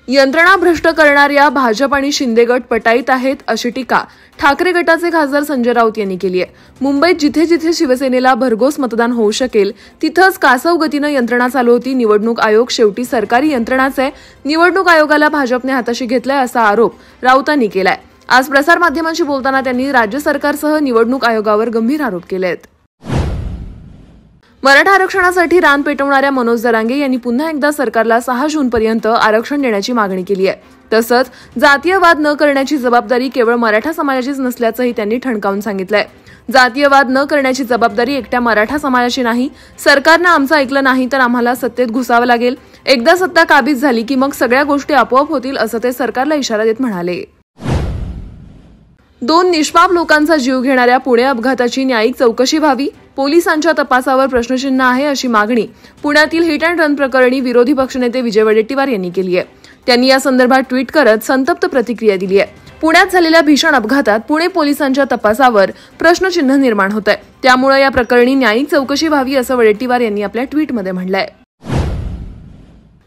यंत्रणा भ्रष्ट करणाऱ्या भाजप आणि शिंदे गट पटाईत आहेत अशी टीका ठाकरे गटाचे खासदार संजय राऊत यांनी केली आहे। मुंबईत जिथे जिथे शिवसेनेला भरघोस मतदान होऊ शकेल तिथंच कासव गतीनं यंत्रणा चालू होती। निवडणूक आयोग शेवटी सरकारी यंत्रणाच आहे। निवडणूक आयोगाला भाजपने हाताशी घेतलाय असा आरोप राऊतांनी केलाय। आज प्रसारमाध्यमांशी बोलताना त्यांनी राज्य सरकारसह निवडणूक आयोगावर गंभीर आरोप केले आहेत। मराठा आरक्षणासाठी रान पेटवणाऱ्या मनोज जरांगे यांनी पुन्हा एकदा सरकारला 6 जूनपर्यंत आरक्षण देण्याची मागणी केली आहे। तसंच जातीयवाद न करण्याची जबाबदारी केवळ मराठा समाजाचीच नसल्याचंही त्यांनी ठणकावून सांगितलंय। जातीयवाद न करण्याची जबाबदारी एकट्या मराठा समाजाची नाही। सरकारनं आमचं ऐकलं नाही तर आम्हाला सत्तेत घुसावं लागेल। एकदा सत्ता काबीज झाली की मग सगळ्या गोष्टी आपोआप होतील असं ते सरकारला इशारा देत म्हणाले। 2 निष्पाप लोकांचा जीव घेणाऱ्या पुणे अपघाताची न्यायिक चौकशी व्हावी, पोलिसांच्या तपासावर प्रश्नचिन्ह आहे अशी मागणी पुण्यातील हिट अँड रन प्रकरणी विरोधी पक्षनेते विजय वडेट्टीवार यांनी केली आहे। त्यांनी या संदर्भात ट्विट करत संतप्त प्रतिक्रिया दिली आहे। पुण्यात झालेल्या भीषण अपघातात पुणे पोलिसांच्या तपासावर प्रश्नचिन्ह निर्माण होत आहे। त्यामुळे या प्रकरणी न्यायिक चौकशी व्हावी असं वडेट्टीवार यांनी आपल्या ट्विटमध्ये म्हटलंय।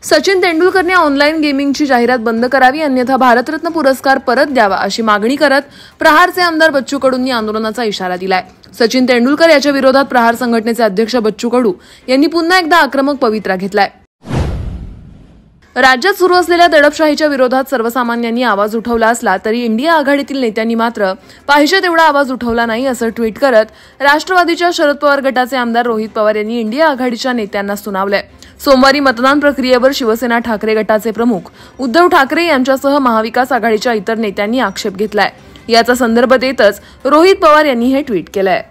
सचिन तेंडुलकरने ऑनलाईन गेमिंगची जाहिरात बंद करावी अन्यथा भारतरत्न पुरस्कार परत द्यावा अशी मागणी करत प्रहारचे आमदार बच्चू कडूंनी आंदोलनाचा इशारा दिलाय। सचिन तेंडुलकर याच्या विरोधात प्रहार संघटनेचे अध्यक्ष बच्चू कडू यांनी पुन्हा एकदा आक्रमक पवित्रा घेतलाय। राज्यात सुरू असलेल्या दडपशाहीच्या विरोधात सर्वसामान्यांनी आवाज उठवला असला तरी इंडिया आघाडीतील नेत्यांनी मात्र पाहिजे तेवढा आवाज उठवला नाही असं ट्विट करत राष्ट्रवादीच्या शरद पवार गटाचे आमदार रोहित पवार यांनी इंडिया आघाडीच्या नेत्यांना सुनावलंय। सोमवारी मतदान प्रक्रियेवर शिवसेना ठाकरे गटाचे प्रमुख उद्धव ठाकरे यांच्यासह महाविकास आघाडीच्या इतर नेत्यांनी आक्षेप घेतलाय। याचा संदर्भ देतच रोहित पवार यांनी हे ट्विट केलंय।